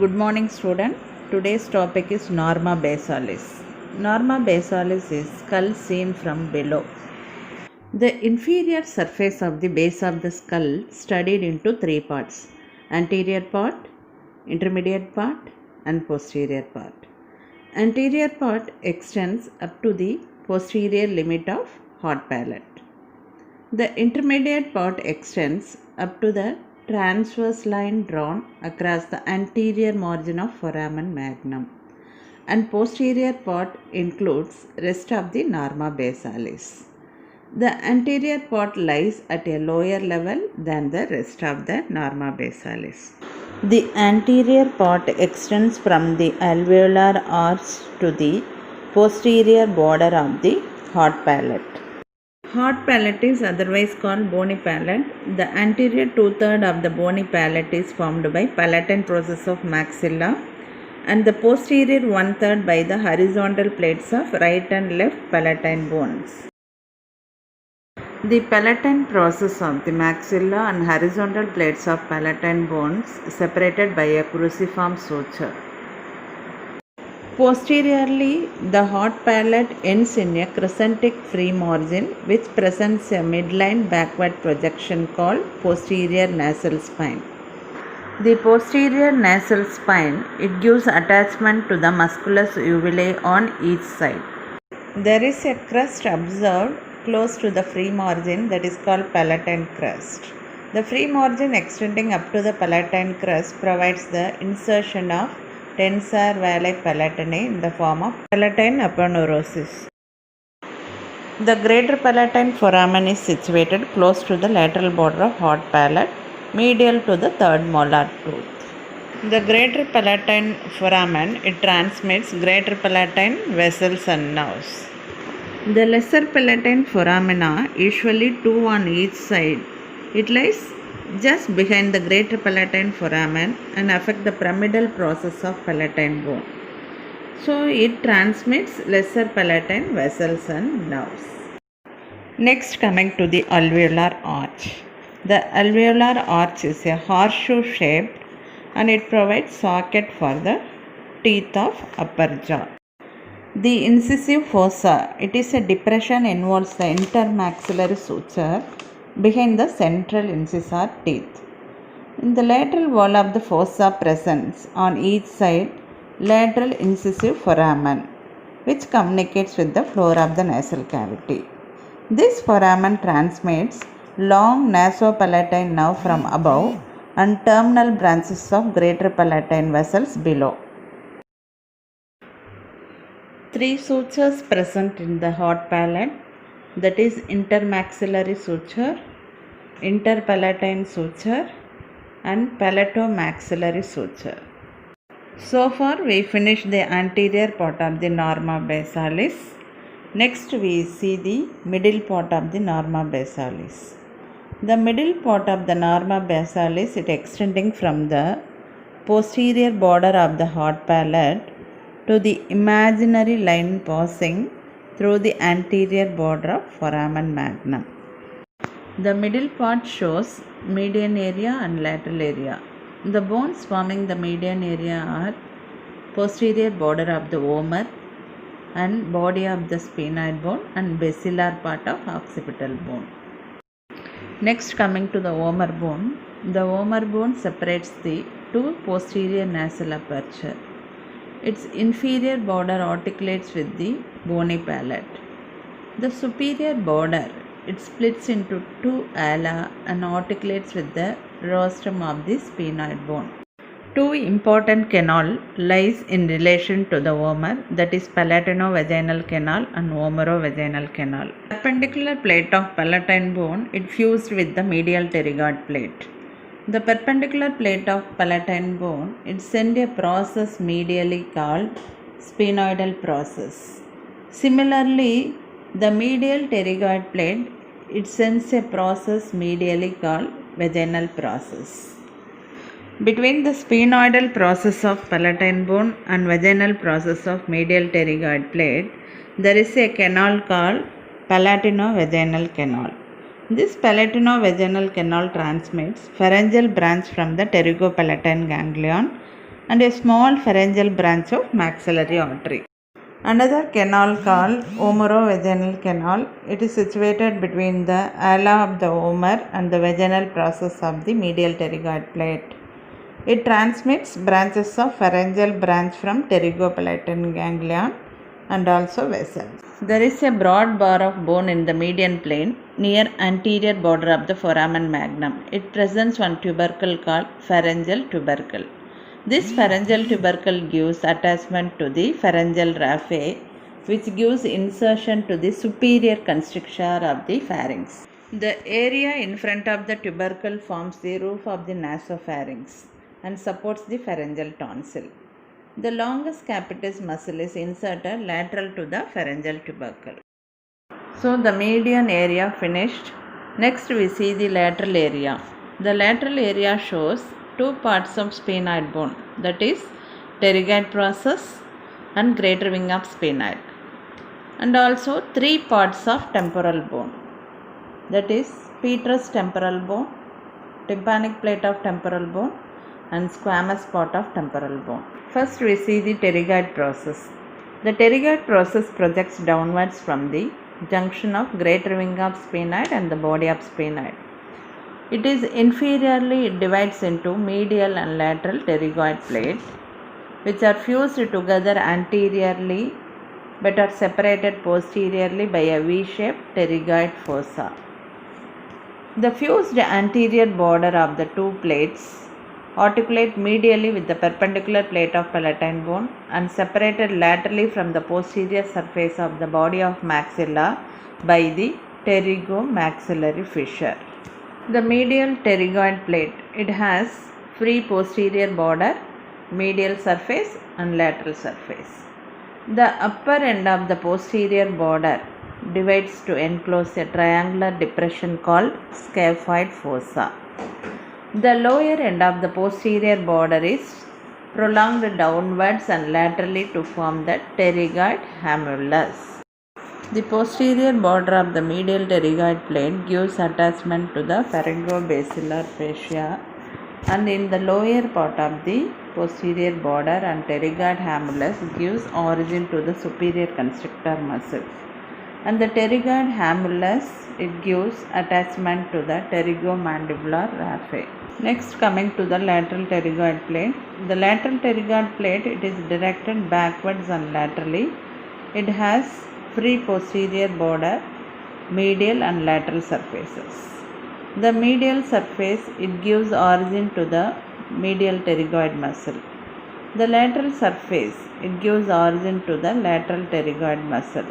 Good morning, student. Today's topic is Norma basalis. Norma basalis is skull seen from below. The inferior surface of the base of the skull studied into three parts: anterior part, intermediate part, and posterior part. Anterior part extends up to the posterior limit of hot palate. The intermediate part extends up to the transverse line drawn across the anterior margin of foramen magnum, and posterior part includes rest of the norma basalis. The anterior part lies at a lower level than the rest of the norma basalis. The anterior part extends from the alveolar arch to the posterior border of the hot palate. Hot palate is otherwise called bony palate. The anterior two-thirds of the bony palate is formed by palatine process of maxilla, and the posterior one-third by the horizontal plates of right and left palatine bones. The palatine process of the maxilla and horizontal plates of palatine bones separated by a cruciform suture. Posteriorly, the hot palate ends in a crescentic free margin which presents a midline backward projection called posterior nasal spine. The posterior nasal spine, it gives attachment to the musculus uvulae on each side. There is a crest observed close to the free margin that is called palatine crest. The free margin extending up to the palatine crest provides the insertion of tensor veli palatinae in the form of palatine aponeurosis. The greater palatine foramen is situated close to the lateral border of hot palate, medial to the third molar tooth. The greater palatine foramen, it transmits greater palatine vessels and nerves. The lesser palatine foramina, usually two on each side, it lies just behind the greater palatine foramen and affect the pyramidal process of palatine bone. So it transmits lesser palatine vessels and nerves. Next, coming to the alveolar arch. The alveolar arch is a horseshoe shaped and it provides socket for the teeth of upper jaw. The incisive fossa, it is a depression involves the intermaxillary suture behind the central incisor teeth. In the lateral wall of the fossa presents on each side lateral incisive foramen which communicates with the floor of the nasal cavity. This foramen transmits long nasopalatine nerve from above and terminal branches of greater palatine vessels below. Three sutures present in the hot palate, that is intermaxillary suture, interpalatine suture, and palatomaxillary suture. So far we finished the anterior part of the norma basalis. Next we see the middle part of the norma basalis. The middle part of the norma basalis, it extending from the posterior border of the hot palate to the imaginary line passing through the anterior border of foramen magnum. The middle part shows median area and lateral area. The bones forming the median area are posterior border of the vomer and body of the sphenoid bone and basilar part of occipital bone. Next, coming to the vomer bone. The vomer bone separates the two posterior nasal aperture. Its inferior border articulates with the bony palate. The superior border, it splits into two ala and articulates with the rostrum of the sphenoid bone. Two important canal lies in relation to the vomer, that is palatino-vaginal canal and vomerovaginal canal. The perpendicular plate of palatine bone, it fused with the medial pterygoid plate. The perpendicular plate of palatine bone, it sends a process medially called sphenoidal process. Similarly, the medial pterygoid plate, it sends a process medially called vaginal process. Between the sphenoidal process of palatine bone and vaginal process of medial pterygoid plate, there is a canal called palatino-vaginal canal. This palatino-vaginal canal transmits pharyngeal branch from the pterygopalatine ganglion and a small pharyngeal branch of maxillary artery. Another canal called omerovaginal canal. It is situated between the ala of the omer and the vaginal process of the medial pterygoid plate. It transmits branches of pharyngeal branch from pterygopalatine ganglion and also vessels. There is a broad bar of bone in the median plane near anterior border of the foramen magnum. It presents one tubercle called pharyngeal tubercle. This pharyngeal tubercle gives attachment to the pharyngeal raphe, which gives insertion to the superior constricture of the pharynx. The area in front of the tubercle forms the roof of the nasopharynx and supports the pharyngeal tonsil. The longus capitis muscle is inserted lateral to the pharyngeal tubercle. So the median area finished. Next we see the lateral area. The lateral area shows two parts of sphenoid bone, that is pterygoid process and greater wing of sphenoid, and also three parts of temporal bone, that is petrous temporal bone, tympanic plate of temporal bone and squamous part of temporal bone. First we see the pterygoid process. The pterygoid process projects downwards from the junction of greater wing of sphenoid and the body of sphenoid. It is inferiorly divides into medial and lateral pterygoid plate, which are fused together anteriorly but are separated posteriorly by a V-shaped pterygoid fossa. The fused anterior border of the two plates articulate medially with the perpendicular plate of palatine bone and separated laterally from the posterior surface of the body of maxilla by the pterygomaxillary fissure. The medial pterygoid plate, it has free posterior border, medial surface and lateral surface. The upper end of the posterior border divides to enclose a triangular depression called scaphoid fossa. The lower end of the posterior border is prolonged downwards and laterally to form the pterygoid hamulus. The posterior border of the medial pterygoid plate gives attachment to the pharyngobasilar fascia, and in the lower part of the posterior border and pterygoid hamulus gives origin to the superior constrictor muscle, and the pterygoid hamulus, it gives attachment to the pterygomandibular raphe. Next, coming to the lateral pterygoid plate. The lateral pterygoid plate, it is directed backwards and laterally. It has free posterior border, medial and lateral surfaces. The medial surface, it gives origin to the medial pterygoid muscle. The lateral surface, it gives origin to the lateral pterygoid muscle.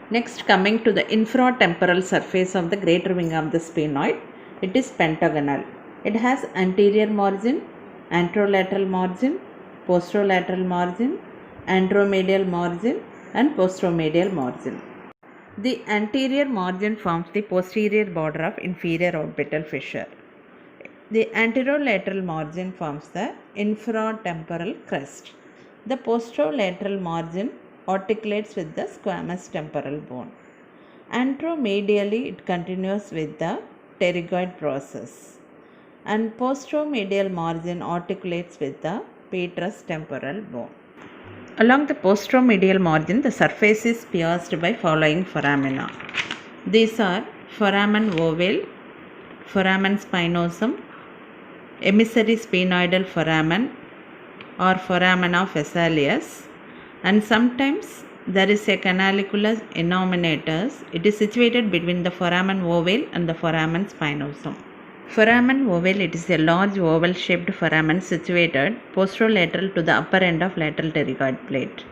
Next, coming to the infratemporal surface of the greater wing of the sphenoid, it is pentagonal. It has anterior margin, anterolateral margin, posterolateral margin, anteromedial margin and posteromedial margin. The anterior margin forms the posterior border of inferior orbital fissure. The anterolateral margin forms the infratemporal crest. The posterolateral margin articulates with the squamous temporal bone. Anteromedially, it continues with the pterygoid process, and posteromedial margin articulates with the petrous temporal bone. Along the posteromedial margin, the surface is pierced by following foramina. These are foramen ovale, foramen spinosum, emissary sphenoidal foramen or foramen of Vesalius, and sometimes there is a canaliculus innominatus. It is situated between the foramen ovale and the foramen spinosum. Foramen ovale, it is a large oval shaped foramen situated posterolateral to the upper end of lateral pterygoid plate.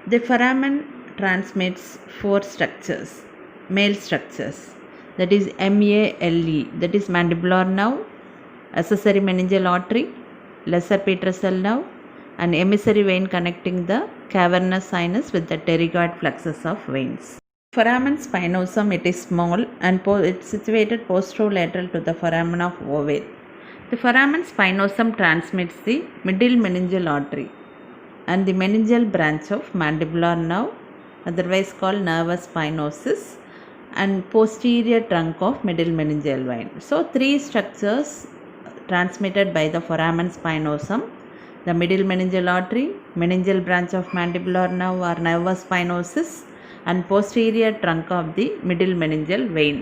The foramen transmits four structures, male structures, that is MALE, that is mandibular nerve, accessory meningeal artery, lesser petrosal nerve and emissary vein connecting the cavernous sinus with the pterygoid plexus of veins. Foramen spinosum, it is small and it is situated posterolateral to the foramen of ovale. The foramen spinosum transmits the middle meningeal artery and the meningeal branch of mandibular nerve, otherwise called nervus spinosus, and posterior trunk of middle meningeal vein. So, three structures transmitted by the foramen spinosum, the middle meningeal artery, meningeal branch of mandibular nerve or nervus spinosus, and posterior trunk of the middle meningeal vein.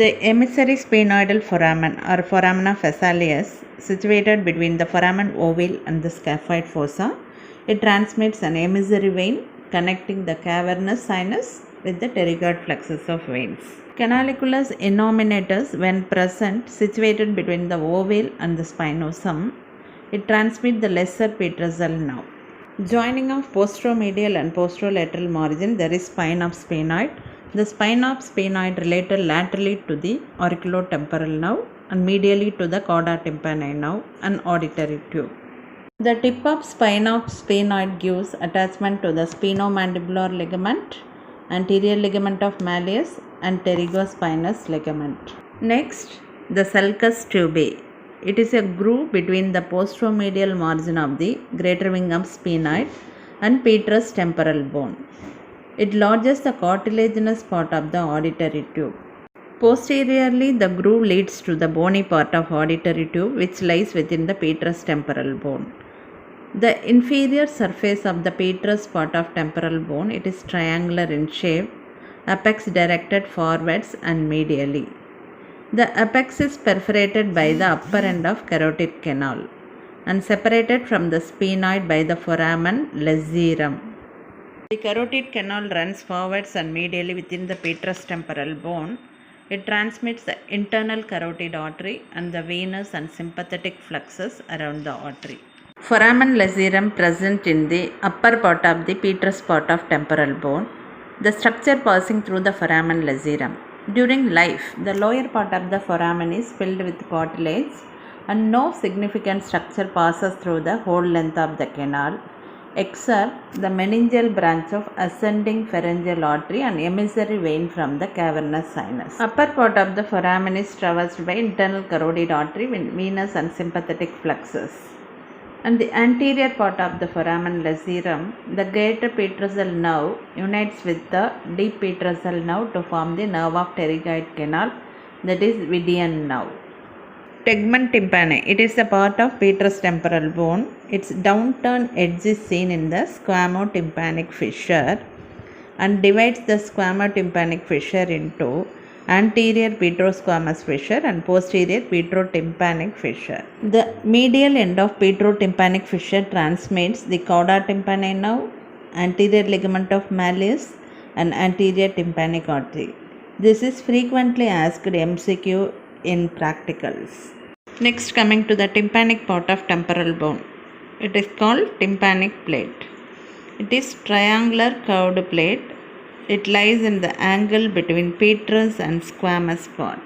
The emissary sphenoidal foramen or foramina phasalis, situated between the foramen ovale and the scaphoid fossa, it transmits an emissary vein connecting the cavernous sinus with the pterygoid plexus of veins. Canaliculus innominatus, when present, situated between the ovale and the spinosum, it transmits the lesser petrosal nerve. Joining of posteromedial and posterolateral margin, there is spine of sphenoid. The spine of sphenoid related laterally to the auriculotemporal nerve and medially to the cauda tympani nerve and auditory tube. The tip of spine of sphenoid gives attachment to the sphenomandibular ligament, anterior ligament of malleus, and pterygospinous ligament. Next, the sulcus tubae. It is a groove between the posteromedial margin of the greater wing of sphenoid and petrous temporal bone. It lodges the cartilaginous part of the auditory tube. Posteriorly, the groove leads to the bony part of auditory tube, which lies within the petrous temporal bone. The inferior surface of the petrous part of temporal bone, it is triangular in shape, apex directed forwards and medially. The apex is perforated by the upper end of carotid canal and separated from the sphenoid by the foramen lacerum. The carotid canal runs forwards and medially within the petrous temporal bone. It transmits the internal carotid artery and the venous and sympathetic fluxes around the artery. Foramen lacerum present in the upper part of the petrous part of temporal bone. The structure passing through the foramen lacerum. During life, the lower part of the foramen is filled with cartilage and no significant structure passes through the whole length of the canal except the meningeal branch of ascending pharyngeal artery and emissary vein from the cavernous sinus. Upper part of the foramen is traversed by internal carotid artery, venous and sympathetic fluxes. And the anterior part of the foramen lacerum, the greater petrosal nerve unites with the deep petrosal nerve to form the nerve of pterygoid canal, that is Vidian nerve. Tegmen tympani, it is a part of petrous temporal bone. Its downturned edge is seen in the squamotympanic fissure and divides the squamotympanic fissure into anterior petrosquamous fissure and posterior petrotympanic fissure. The medial end of petrotympanic fissure transmits the cauda tympani nerve, anterior ligament of malleus, and anterior tympanic artery. This is frequently asked MCQ in practicals. Next, coming to the tympanic part of temporal bone. It is called tympanic plate. It is triangular curved plate. It lies in the angle between petrous and squamous part.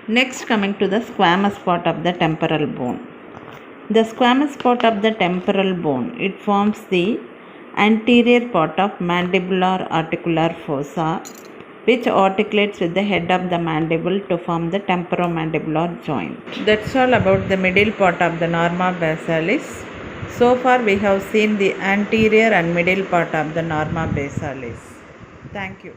Next, coming to the squamous part of the temporal bone. The squamous part of the temporal bone, it forms the anterior part of mandibular articular fossa, which articulates with the head of the mandible to form the temporomandibular joint. That's all about the middle part of the norma basalis. So far we have seen the anterior and middle part of the norma basalis. Thank you.